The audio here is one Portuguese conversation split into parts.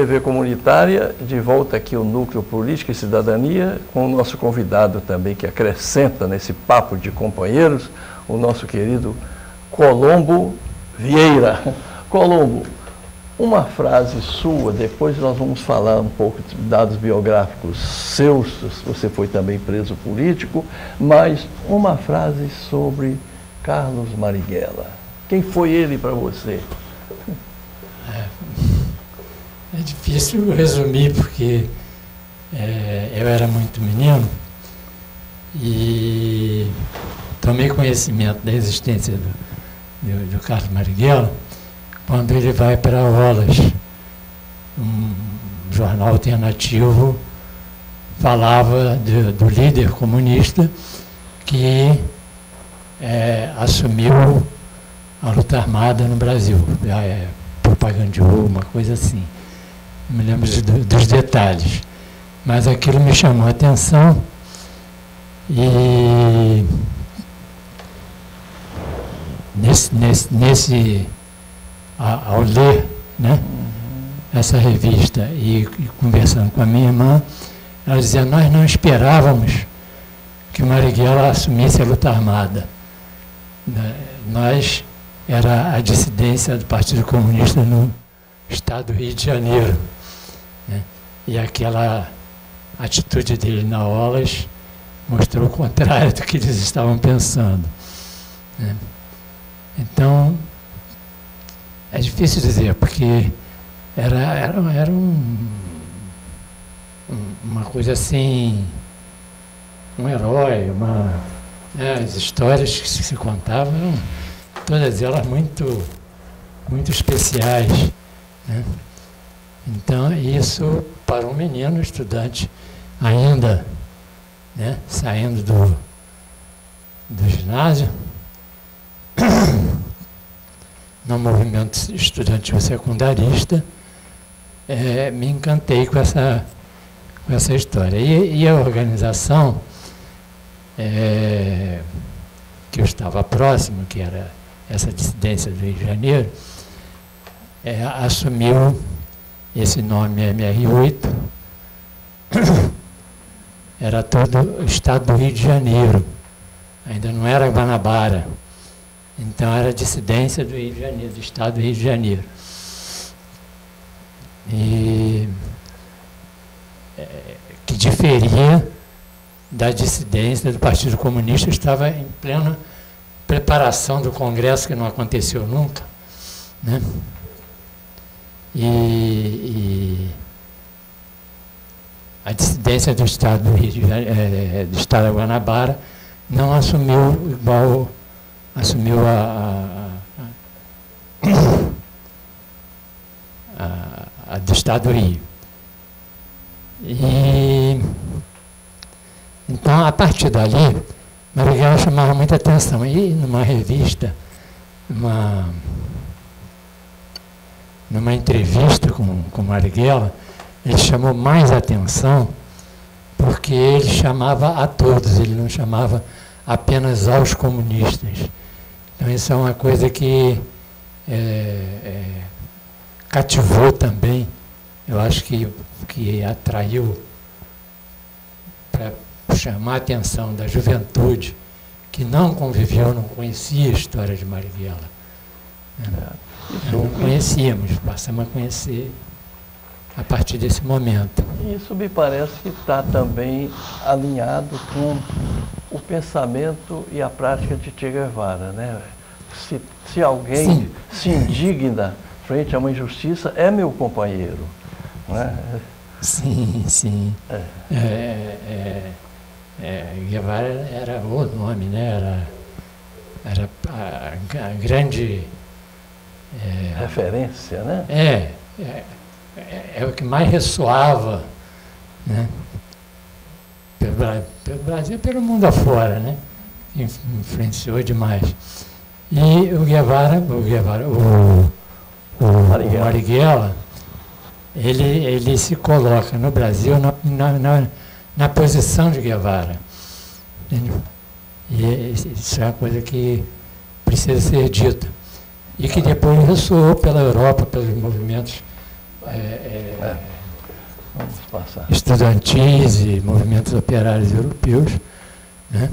TV Comunitária, de volta aqui o Núcleo Política e Cidadania, com o nosso convidado também, que acrescenta nesse papo de companheiros, o nosso querido Colombo Vieira. Colombo, uma frase sua, depois nós vamos falar um pouco de dados biográficos seus, você foi também preso político, mas uma frase sobre Carlos Marighella. Quem foi ele para você? É difícil resumir, porque eu era muito menino e tomei conhecimento da existência do Carlos Marighella quando ele vai para Olas, um jornal alternativo, falava do líder comunista que assumiu a luta armada no Brasil, propagandeou, uma coisa assim. Não me lembro dos detalhes, mas aquilo me chamou a atenção e ao ler, né, essa revista e conversando com a minha irmã, ela dizia: nós não esperávamos que Marighella assumisse a luta armada. Nós era a dissidência do Partido Comunista no estado do Rio de Janeiro, né? E aquela atitude dele na Olas mostrou o contrário do que eles estavam pensando, né? Então, é difícil dizer, porque era uma coisa assim, um herói, as histórias que se contavam eram todas elas muito especiais, né? Então, isso para um menino estudante ainda, né, saindo do ginásio, no movimento estudantil secundarista, me encantei com essa história. E a organização que eu estava próximo, que era essa dissidência do Rio de Janeiro, assumiu esse nome MR8, era todo o estado do Rio de Janeiro, ainda não era Guanabara, então era dissidência do Rio de Janeiro, do estado do Rio de Janeiro. E que diferia da dissidência do Partido Comunista, estava em plena preparação do Congresso, que não aconteceu nunca, né? E a dissidência do estado do Rio de Janeiro, do estado da Guanabara, não assumiu igual assumiu a do estado do Rio. E então, a partir dali, Marighella chamava muita atenção. E numa revista, numa entrevista com Marighella, ele chamou mais atenção porque ele chamava a todos, ele não chamava apenas aos comunistas. Então, isso é uma coisa que cativou também, eu acho que atraiu para chamar a atenção da juventude que não conviveu, não conhecia a história de Marighella. Não conhecíamos, passamos a conhecer a partir desse momento. Isso me parece que está também alinhado com o pensamento e a prática de Che Guevara, né? Se alguém Sim. se indigna frente a uma injustiça, é meu companheiro, né? Sim, sim. Guevara era o nome, né? Era a grande referência, né? É o que mais ressoava, né? Pelo Brasil e pelo mundo afora, né? Influenciou demais. E o Marighella, ele se coloca no Brasil na posição de Guevara. E isso é uma coisa que precisa ser dita. E que depois ressoou pela Europa, pelos movimentos Vamos passar. estudantis e movimentos operários europeus, né?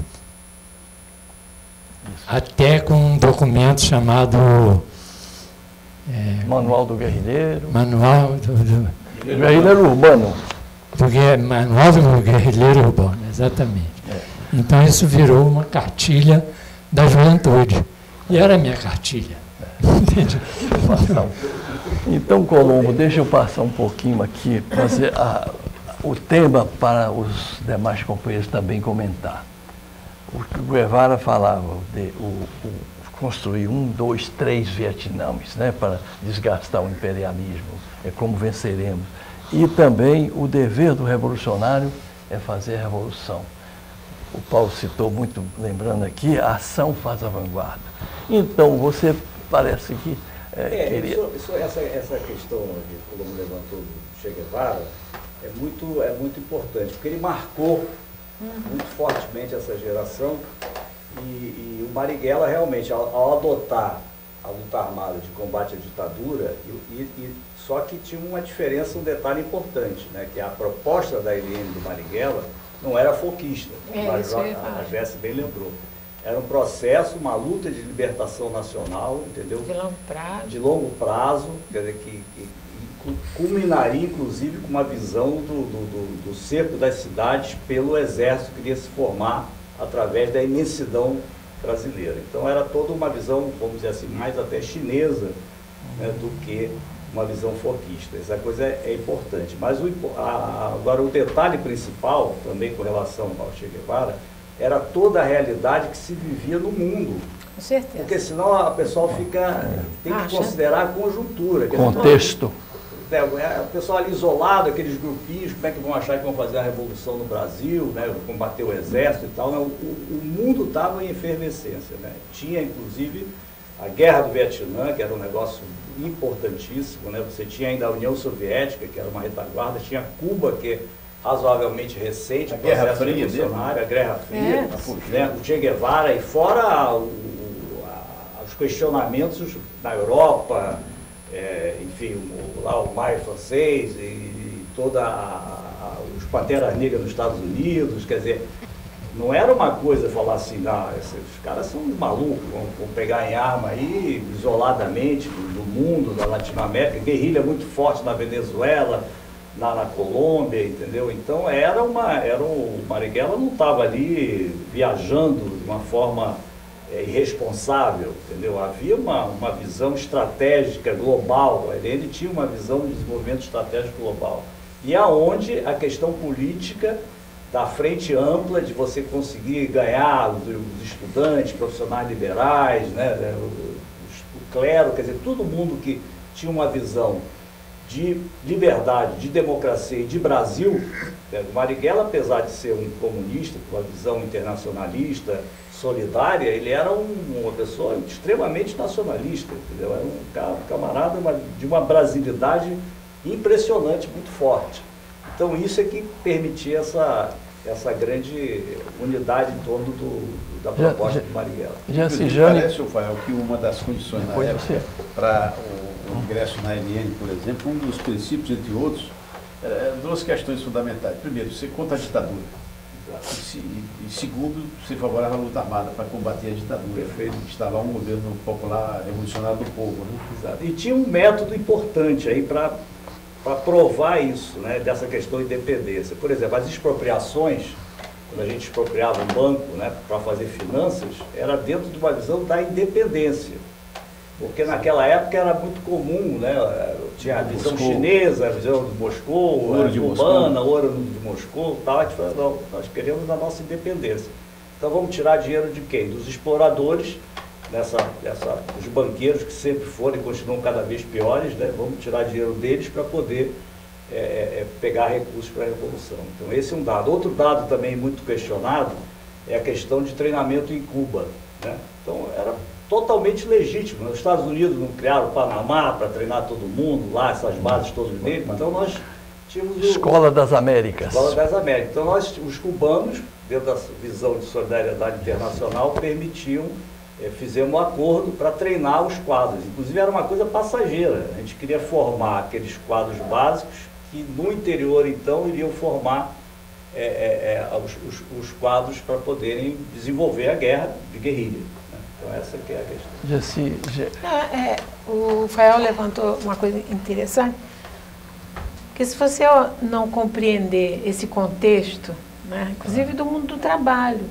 Até com um documento chamado Manual do Guerrilheiro. Manual do Guerrilheiro Urbano. Manual do Guerrilheiro Urbano, exatamente. Então isso virou uma cartilha da juventude. E era a minha cartilha. Entende? Então, Colombo, deixa eu passar um pouquinho aqui, fazer o tema para os demais companheiros também comentar. O que o Guevara falava de construir 1, 2, 3 Vietnãs, né, para desgastar o imperialismo, é como venceremos. E também o dever do revolucionário é fazer a revolução. O Paulo citou muito, lembrando aqui, a ação faz a vanguarda. Então, você parece que queria... Essa questão que o Colombo levantou do Che Guevara é muito importante, porque ele marcou muito fortemente essa geração e o Marighella realmente, ao adotar a luta armada de combate à ditadura, só que tinha uma diferença, um detalhe importante, né, que a proposta da Helene do Marighella não era foquista, a Jéssica bem lembrou. Era um processo, uma luta de libertação nacional, entendeu? De longo prazo. De longo prazo, quer dizer, que culminaria, inclusive, com uma visão do cerco das cidades pelo exército que iria se formar através da imensidão brasileira. Então, era toda uma visão, vamos dizer assim, mais até chinesa, né, do que uma visão foquista. Essa coisa é importante. Mas agora, o detalhe principal, também com relação ao Che Guevara, era toda a realidade que se vivia no mundo. Com certeza. Porque senão a pessoa tem que considerar a conjuntura. Contexto. O pessoal ali isolado, aqueles grupinhos, como é que vão achar que vão fazer a revolução no Brasil, né, combater o exército e tal. Né? O mundo estava em efervescência. Né? Tinha, inclusive, a Guerra do Vietnã, que era um negócio importantíssimo. Né? Você tinha ainda a União Soviética, que era uma retaguarda, tinha Cuba, que é razoavelmente recente, a Guerra Fria, a Guerra Fria, né? O Che Guevara, e fora os questionamentos na Europa, enfim, lá o Maio francês e os Panteras Negras nos Estados Unidos, quer dizer, não era uma coisa falar assim, não, esses caras são malucos, vão pegar em arma aí, isoladamente, do mundo, da Latinoamérica, guerrilha muito forte na Venezuela, na Colômbia, entendeu? Então o Marighella não estava ali viajando de uma forma irresponsável, entendeu? Havia uma visão estratégica global, ele tinha uma visão de desenvolvimento estratégico global. E aonde a questão política da frente ampla de você conseguir ganhar os estudantes, profissionais liberais, né, o clero, quer dizer, todo mundo que tinha uma visão de liberdade, de democracia e de Brasil. O Marighella, apesar de ser um comunista, com uma visão internacionalista, solidária, ele era uma pessoa extremamente nacionalista, entendeu? Era um camarada de uma brasilidade impressionante, muito forte. Então isso é que permitia essa grande unidade em torno da proposta do Marighella. Parece, Rafael, que uma das condições na época para o ingresso na LN, por exemplo, um dos princípios, entre outros, duas questões fundamentais. Primeiro, ser contra a ditadura. E segundo, ser favorável à luta armada para combater a ditadura. Perfeito. Instalar um governo popular revolucionário do povo. Né? Exato. E tinha um método importante aí para provar isso, né, dessa questão de independência. Por exemplo, as expropriações, quando a gente expropriava um banco, né, para fazer finanças, era dentro de uma visão da independência. Porque naquela época era muito comum, né, tinha a visão chinesa, a visão de Moscou, ouro de cubana, ouro de Moscou, tal. A gente falou, não, nós queremos a nossa independência. Então vamos tirar dinheiro de quem? Dos exploradores, os banqueiros que sempre foram e continuam cada vez piores, né? Vamos tirar dinheiro deles para poder pegar recursos para a Revolução. Então esse é um dado. Outro dado também muito questionado é a questão de treinamento em Cuba, né? Então era totalmente legítimo. Os Estados Unidos não criaram o Panamá para treinar todo mundo, lá essas bases todas dele, então nós tínhamos Escola das Américas. Escola das Américas. Então os cubanos, dentro da visão de solidariedade internacional, permitiam fizemos um acordo para treinar os quadros. Inclusive era uma coisa passageira. A gente queria formar aqueles quadros básicos que no interior, então, iriam formar os quadros para poderem desenvolver a guerra de guerrilha. Né? Então essa que é a questão. O Fael levantou uma coisa interessante, que se você não compreender esse contexto, né, inclusive do mundo do trabalho,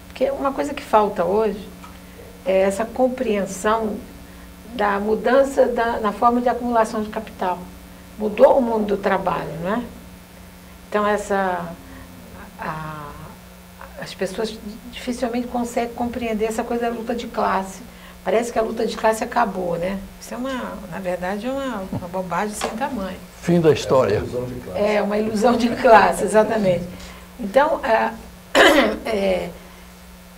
porque uma coisa que falta hoje é essa compreensão da mudança na forma de acumulação de capital. Mudou o mundo do trabalho, não é? Então, as pessoas dificilmente conseguem compreender essa coisa da luta de classe. Parece que a luta de classe acabou, né? Isso na verdade, é uma bobagem sem tamanho. Fim da história. É uma ilusão de classe, exatamente. Então,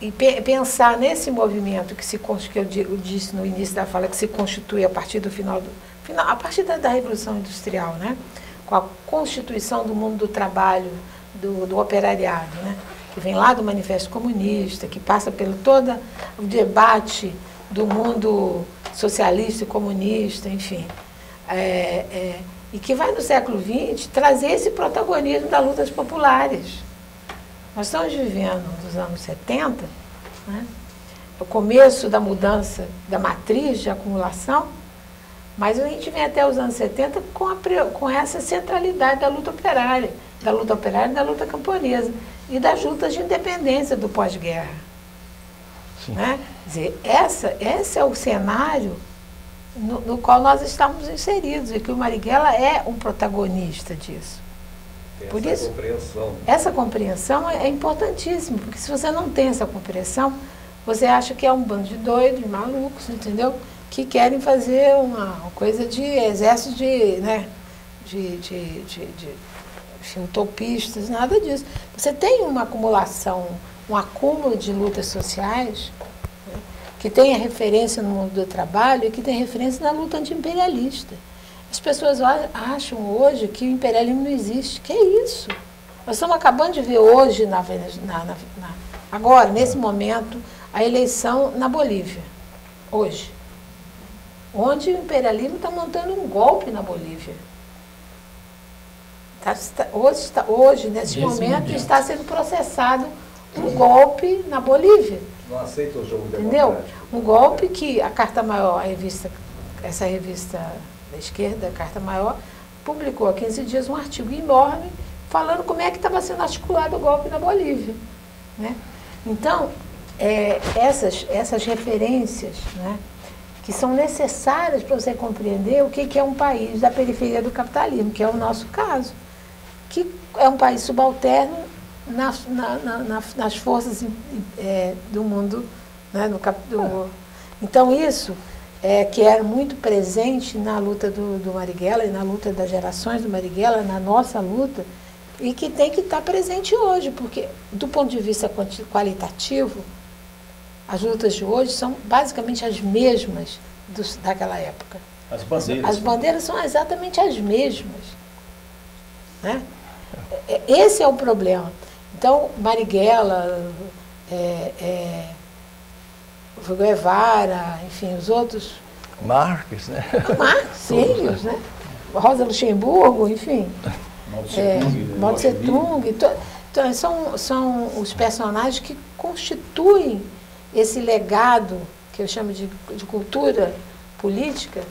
e pensar nesse movimento que eu disse no início da fala, que se constitui a partir do a partir da Revolução Industrial, né? Com a constituição do mundo do trabalho, do operariado, né? Que vem lá do Manifesto Comunista, que passa pelo todo o debate do mundo socialista e comunista, enfim. E que vai no século XX trazer esse protagonismo das lutas populares. Nós estamos vivendo nos anos 70, né? O começo da mudança da matriz de acumulação, mas a gente vem até os anos 70 com essa centralidade da luta operária e da luta camponesa e das lutas de independência do pós-guerra. Né? Quer dizer, esse é o cenário no qual nós estamos inseridos e que o Marighella é um protagonista disso. Por isso, essa compreensão é importantíssima, porque se você não tem essa compreensão, você acha que é um bando de doidos, de malucos, entendeu? Que querem fazer uma coisa de exército enfim, utopistas, nada disso. Você tem uma acumulação, um acúmulo de lutas sociais, né, que tem a referência no mundo do trabalho e que tem referência na luta anti-imperialista. As pessoas acham hoje que o imperialismo não existe. Que é isso? Nós estamos acabando de ver hoje, agora, nesse momento, a eleição na Bolívia. Hoje. Onde o imperialismo está montando um golpe na Bolívia. Hoje, nesse momento, está sendo processado um golpe na Bolívia. Não aceita o jogo democrático. Entendeu? Um golpe que a Carta Maior, essa revista da esquerda, a Carta Maior, publicou há 15 dias um artigo enorme falando como é que estava sendo articulado o golpe na Bolívia. Né? Então, essas referências, né, que são necessárias para você compreender o que é um país da periferia do capitalismo, que é o nosso caso, que é um país subalterno nas forças do mundo. Né, então, isso que era muito presente na luta do Marighella e na luta das gerações do Marighella, na nossa luta, e que tem que estar presente hoje, porque, do ponto de vista qualitativo, as lutas de hoje são basicamente as mesmas daquela época. As bandeiras são exatamente as mesmas. Né? Esse é o problema. Então, Marighella, Guevara, enfim, os outros... Marx, né? Marx, Engels, né? Rosa Luxemburgo, enfim. Mao Tse Tung. Então, são os personagens que constituem esse legado, que eu chamo de cultura política,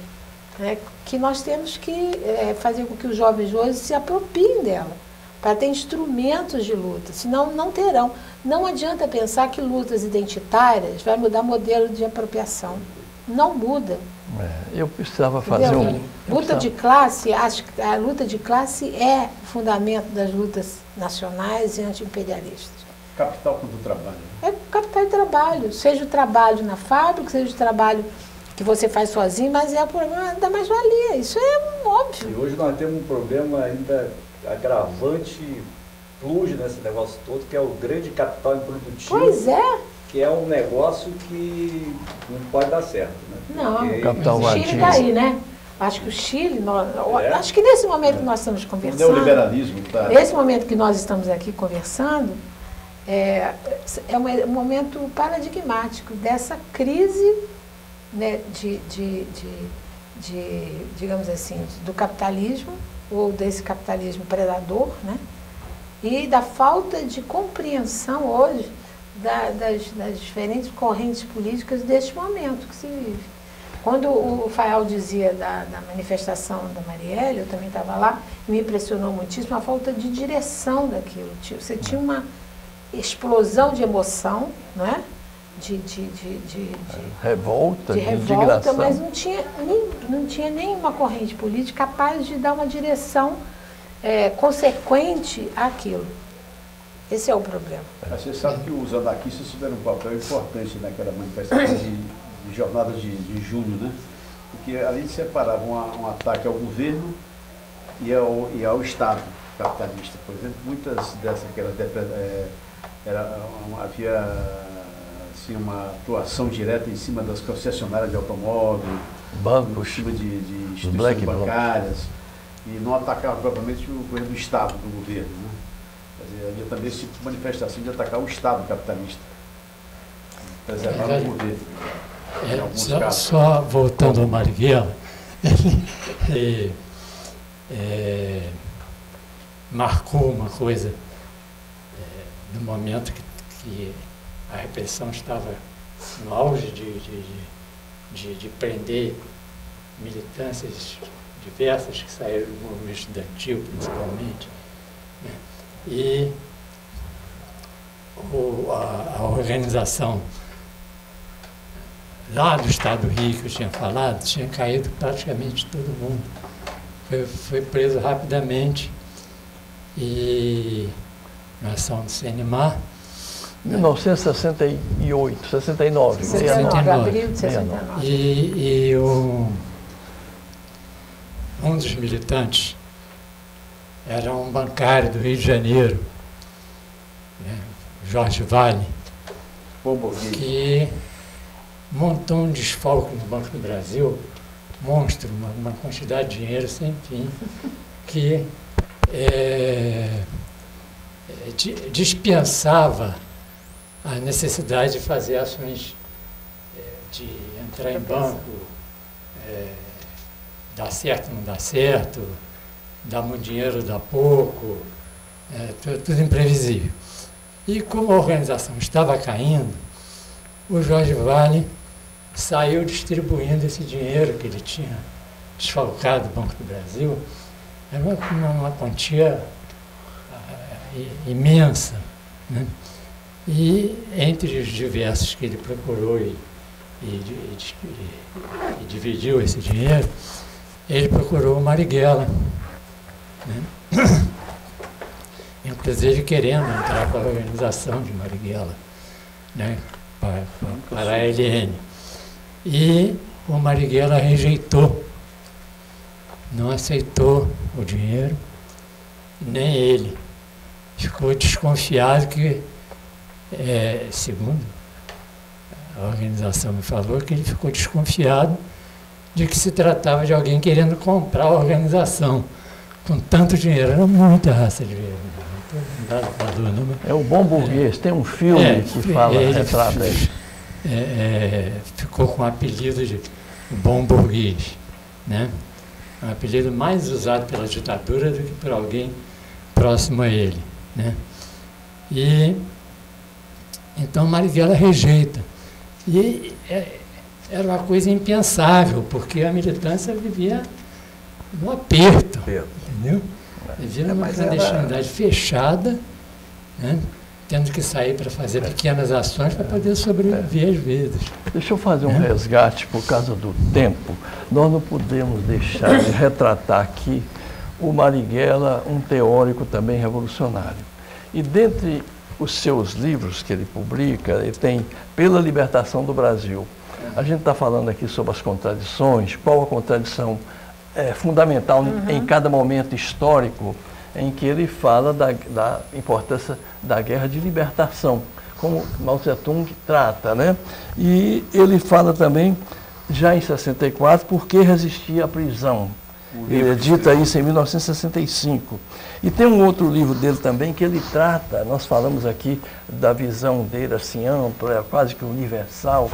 né, que nós temos que fazer com que os jovens hoje se apropriem dela, para ter instrumentos de luta, senão não terão. Não adianta pensar que lutas identitárias vai mudar o modelo de apropriação. Não muda. Eu precisava fazer luta de classe, acho que a luta de classe é o fundamento das lutas nacionais e anti-imperialistas. Capital contra o trabalho. É capital e trabalho. Seja o trabalho na fábrica, seja o trabalho que você faz sozinho, mas é o problema da mais-valia. Isso é óbvio. E hoje nós temos um problema ainda agravante, plus nesse negócio todo, que é o grande capital improdutivo. Pois é. Que é um negócio que não pode dar certo. Né? Não, capital o Chile está aí, né? Acho que o Chile, acho que nesse momento que nós estamos conversando, o neoliberalismo, tá? nesse momento que nós estamos aqui conversando, é um momento paradigmático dessa crise, né, digamos assim, do capitalismo, ou desse capitalismo predador, né, e da falta de compreensão hoje das diferentes correntes políticas deste momento que se vive. Quando o Fayal dizia da manifestação da Marielle, eu também estava lá, e me impressionou muitíssimo a falta de direção daquilo. Você tinha uma explosão de emoção, não é? De revolta, de indignação. Mas não tinha nenhuma corrente política capaz de dar uma direção consequente àquilo. Esse é o problema. Você sabe que os anarquistas tiveram um papel importante naquela manifestação de jornadas de junho, né? Porque ali separavam um ataque ao governo e ao Estado capitalista. Por exemplo, muitas dessas que havia assim, uma atuação direta em cima das concessionárias de automóvel, bancos, em cima de instituições bancárias, e não atacava propriamente o governo do Estado, do governo, né? Havia também esse tipo de manifestação de atacar o Estado capitalista, preservar o governo. Só voltando ao Marighella, ele marcou uma coisa no momento que a repressão estava no auge de prender militâncias diversas que saíram do movimento estudantil, principalmente, né? E a organização lá do Estado do Rio, que eu tinha falado, tinha caído praticamente todo mundo. Foi preso rapidamente e na ação do CNMA. 1968, 69. 69, abril de 69. E um dos militantes era um bancário do Rio de Janeiro, né, Jorge Vale, que montou um desfalque no Banco do Brasil, monstro, uma quantidade de dinheiro sem fim, que dispensava a necessidade de fazer ações de entrar em banco, dá certo, não dá certo, dá muito dinheiro, dá pouco, tudo imprevisível. E como a organização estava caindo, o Jorge Vale saiu distribuindo esse dinheiro que ele tinha desfalcado do Banco do Brasil. Era uma quantia imensa, né? E entre os diversos que ele procurou e dividiu esse dinheiro, ele procurou o Marighella, né? Inclusive querendo entrar para a organização de Marighella, né? Para a LN. E o Marighella rejeitou, não aceitou o dinheiro, nem ele. Ficou desconfiado que, segundo a organização me falou, que ele ficou desconfiado de que se tratava de alguém querendo comprar a organização. Com tanto dinheiro, era muita raça de dinheiro. É o bom burguês, tem um filme que fala, retrata isso. Ficou com o apelido de bom burguês, né? Um apelido mais usado pela ditadura do que por alguém próximo a ele, né? E então Marighella rejeita. E era uma coisa impensável, porque a militância vivia no aperto, entendeu? Vivia numa clandestinidade fechada, né? Tendo que sair para fazer pequenas ações para poder sobreviver às vezes. Deixa eu fazer um resgate por causa do tempo. Nós não podemos deixar de retratar aqui o Marighella, um teórico também revolucionário. E dentre os seus livros que ele publica, ele tem Pela Libertação do Brasil. A gente está falando aqui sobre as contradições, qual a contradição fundamental em cada momento histórico em que ele fala da importância da guerra de libertação, como Mao Tse-tung trata, né? E ele fala também, já em 64, por que resistir à prisão. Ele edita isso em 1965. E tem um outro livro dele também que ele trata, nós falamos aqui da visão dele assim ampla, quase que universal,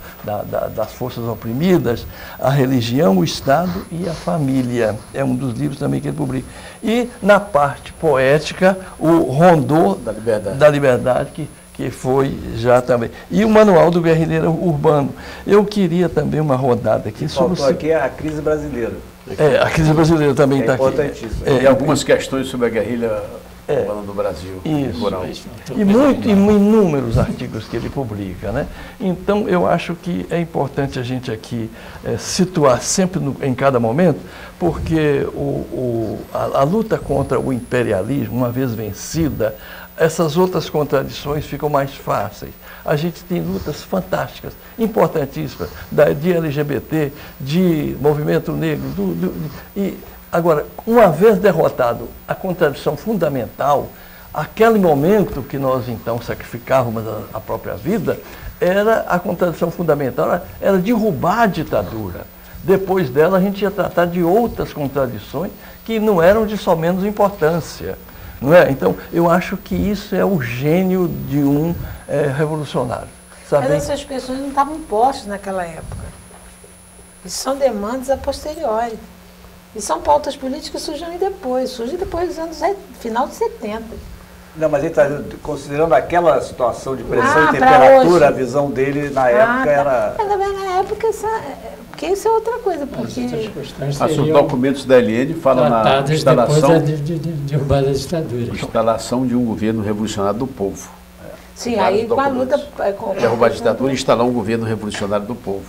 das forças oprimidas, a religião, o Estado e a família. É um dos livros também que ele publica. E na parte poética, o Rondô da Liberdade, que foi já também. E o Manual do Guerrilheiro Urbano. Eu queria também uma rodada aqui sobre... Faltou aqui a crise brasileira. A crise brasileira também está aqui. Importantíssimo. E algumas questões sobre a guerrilha urbana do Brasil. Isso. Rural. E inúmeros artigos que ele publica, né? Então, eu acho que é importante a gente aqui situar sempre em cada momento, porque a luta contra o imperialismo, uma vez vencida, essas outras contradições ficam mais fáceis. A gente tem lutas fantásticas, importantíssimas, de LGBT, de movimento negro. E agora, uma vez derrotado a contradição fundamental, aquele momento que nós então sacrificávamos a própria vida, era a contradição fundamental, era derrubar a ditadura. Depois dela, a gente ia tratar de outras contradições que não eram de só menos importância. Não é? Então, eu acho que isso é o gênio de um revolucionário. Mas essas questões não estavam postas naquela época. Isso são demandas a posteriori. E são pautas políticas que surgem depois. Surgem depois dos anos final de 70. Não, mas ele está considerando aquela situação de pressão e temperatura, a visão dele na época era... Na época, porque isso é outra coisa. Porque... Os documentos da LN falam na instalação... Depois de derrubar a ditadura. Instalação de um governo revolucionário do povo. Sim, aí com a luta... Derrubar a ditadura e instalar um governo revolucionário do povo.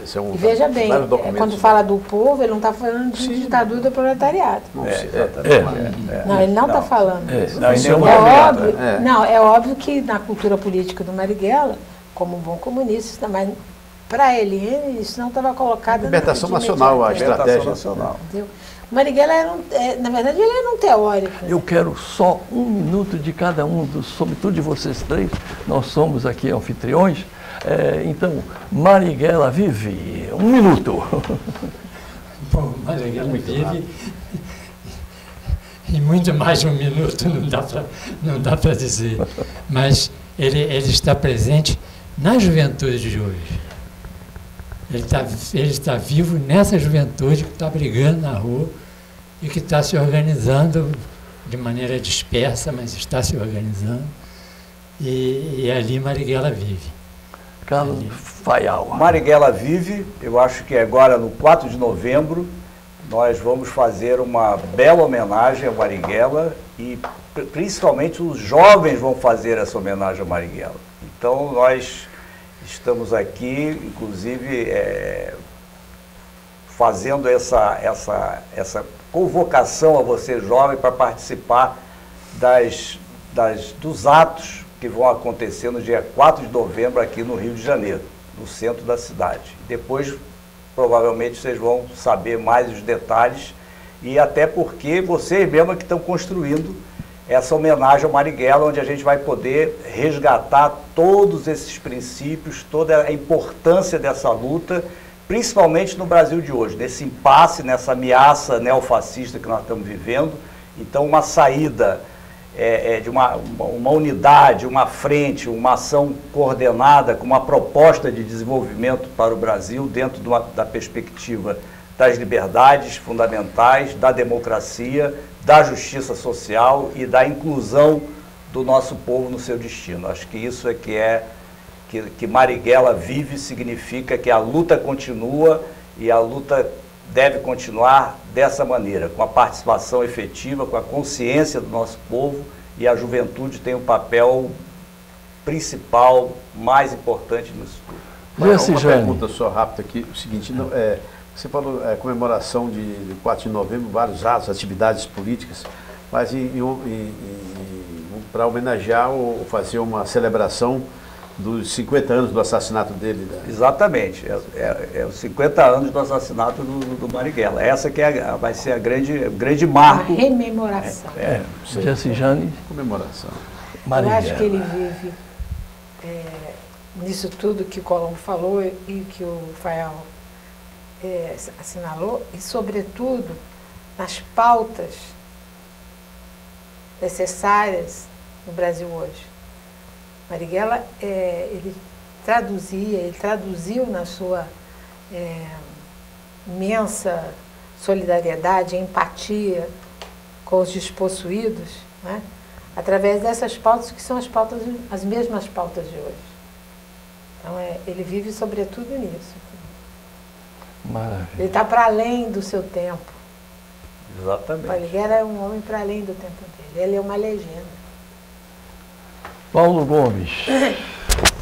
Esse é e veja bem, quando fala do povo, ele não está falando de ditadura do proletariado. Não, ele não está falando isso. É óbvio que na cultura política do Marighella, como um bom comunista, mas para ele isso não estava colocado... Libertação nacional, a estratégia. Entendeu? O Marighella na verdade, ele era um teórico. Eu quero só 1 minuto de cada um, sobretudo de vocês três, nós somos aqui anfitriões. Então, Marighella vive 1 minuto. Bom, Marighella vive em muito mais de 1 minuto, não dá para dizer. Mas ele está presente na juventude de hoje. Ele está vivo nessa juventude que está brigando na rua e que está se organizando de maneira dispersa, mas está se organizando. E ali Marighella vive. Carlos Fayal. Marighella vive, eu acho que agora no 4 de novembro nós vamos fazer uma bela homenagem a Marighella e principalmente os jovens vão fazer essa homenagem a Marighella. Então nós estamos aqui, inclusive, fazendo essa convocação a você jovem para participar dos atos que vão acontecer no dia 4 de novembro aqui no Rio de Janeiro, no centro da cidade. Depois, provavelmente, vocês vão saber mais os detalhes e até porque vocês mesmos que estão construindo essa homenagem ao Marighella, onde a gente vai poder resgatar todos esses princípios, toda a importância dessa luta, principalmente no Brasil de hoje, nesse impasse, nessa ameaça neofascista que nós estamos vivendo. Então, uma saída... de uma unidade, uma frente, uma ação coordenada com uma proposta de desenvolvimento para o Brasil dentro da perspectiva das liberdades fundamentais, da democracia, da justiça social e da inclusão do nosso povo no seu destino. Acho que isso que Marighella vive, significa que a luta continua e a luta deve continuar dessa maneira, com a participação efetiva, com a consciência do nosso povo, e a juventude tem um papel principal, mais importante nisso tudo. Uma pergunta só rápida aqui, o seguinte, você falou comemoração de 4 de novembro, vários atos, atividades políticas, mas para homenagear ou fazer uma celebração dos 50 anos do assassinato dele. Né? Exatamente, os 50 anos do assassinato do Marighella. Essa que vai ser o grande marco. A rememoração. Jane. Comemoração. Marighella. Eu acho que ele vive nisso tudo que o Colombo falou e que o Fayal assinalou, e sobretudo nas pautas necessárias no Brasil hoje. Marighella, ele traduziu na sua imensa solidariedade, empatia com os despossuídos, né? Através dessas pautas que são as mesmas pautas de hoje. Então, ele vive sobretudo nisso. Maravilha. Ele está para além do seu tempo. Exatamente. Marighella é um homem para além do tempo dele. Ele é uma legenda. Paulo Gomes.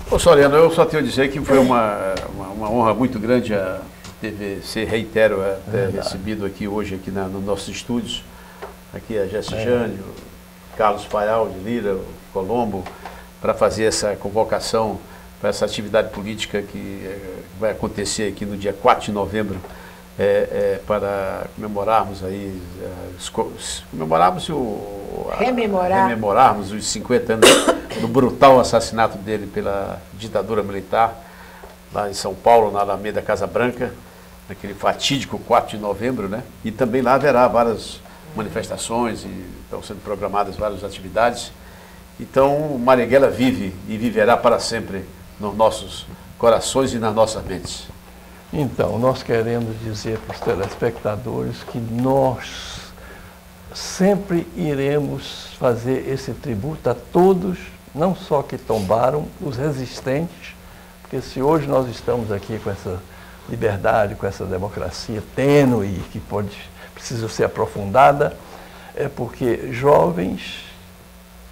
Ô Soriano, eu só tenho a dizer que foi uma honra muito grande a ser, reitero, ter recebido aqui hoje aqui nos nossos estúdios, aqui a Jesse Jânio, Carlos Paial de Lira, o Colombo, para fazer essa convocação para essa atividade política que vai acontecer aqui no dia 4 de novembro, para comemorarmos aí, rememorarmos os 50 anos do brutal assassinato dele pela ditadura militar, lá em São Paulo, na Alameda Casa Branca, naquele fatídico 4 de novembro, né? E também lá haverá várias manifestações e estão sendo programadas várias atividades. Então, Marighella vive e viverá para sempre nos nossos corações e nas nossas mentes. Então, nós queremos dizer para os telespectadores que nós sempre iremos fazer esse tributo a todos, não só que tombaram, os resistentes, porque se hoje nós estamos aqui com essa liberdade, com essa democracia tênue, que precisa ser aprofundada, é porque jovens,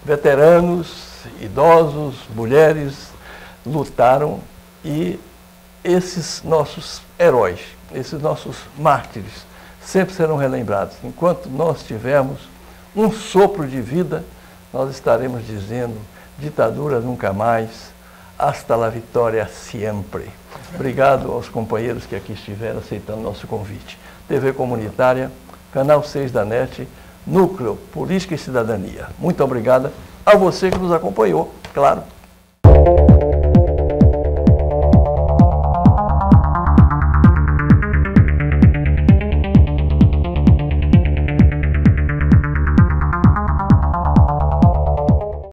veteranos, idosos, mulheres lutaram, e esses nossos heróis, esses nossos mártires, sempre serão relembrados. Enquanto nós tivermos um sopro de vida, nós estaremos dizendo: ditadura nunca mais, hasta la vitória siempre. Obrigado aos companheiros que aqui estiveram aceitando nosso convite. TV Comunitária, Canal 6 da NET, Núcleo Política e Cidadania. Muito obrigado a você que nos acompanhou, claro.